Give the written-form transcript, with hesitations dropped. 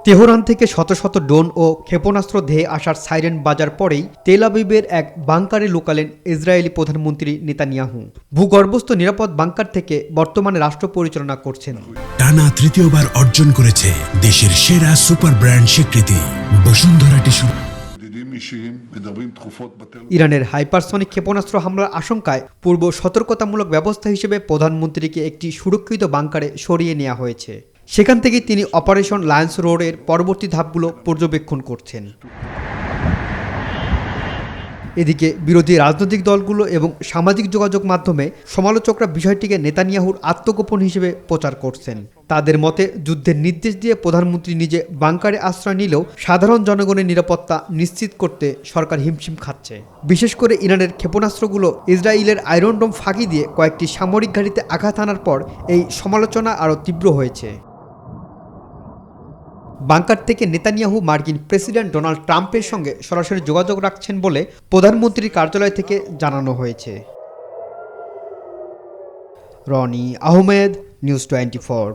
Tehran থেকে শত শত ড্রোন ও ক্ষেপণাস্ত্র ধেয়ে আসার সাইরেন বাজার পরেই তেল আবিবের এক বাংকারে লুকালেন ইসরায়েলি প্রধানমন্ত্রী নেতানিয়াহু। ভূগর্ভস্থ নিরাপদ বাংকার থেকে বর্তমানে রাষ্ট্র পরিচালনা করছেন। টানা তৃতীয়বার অর্জন করেছে দেশের সেরা সুপার ব্র্যান্ড স্বীকৃতি বসুন্ধরা টিস্যু। ইরানের হাইপারসনিক ক্ষেপণাস্ত্র হামলার আশঙ্কায় পূর্ব সতর্কতামূলক ব্যবস্থা হিসেবে প্রধানমন্ত্রীকে একটি সুরক্ষিত বাংকারে সরিয়ে নেওয়া হয়েছে। সেখান থেকে তিনি অপারেশন লায়ন্স রোডের পরবর্তী ধাপগুলো পর্যবেক্ষণ করছেন। এদিকে বিরোধী রাজনৈতিক দলগুলো এবং সামাজিক যোগাযোগ মাধ্যমে সমালোচকরা বিষয়টিকে নেতানিয়াহুর আত্মগোপন হিসেবে প্রচার করছেন। তাদের মতে যুদ্ধের নির্দেশ দিয়ে প্রধানমন্ত্রী নিজে বাংকারে আশ্রয় নিলেও সাধারণ জনগণের নিরাপত্তা নিশ্চিত করতে সরকার হিমশিম খাচ্ছে। বিশেষ করে ইরানের ক্ষেপণাস্ত্রগুলো ইসরায়েলের আয়রন ডোম ফাঁকি দিয়ে কয়েকটি সামরিক ঘাঁটিতে আঘাত হানার পর এই সমালোচনা আরও তীব্র হয়েছে। বাংকার থেকে নেতানিয়াহু মার্কিন প্রেসিডেন্ট ডোনাল্ড ট্রাম্পের সঙ্গে সরাসরি যোগাযোগ রাখছেন বলে প্রধানমন্ত্রীর কার্যালয় থেকে জানানো হয়েছে। রনি আহমেদ, নিউজ 24।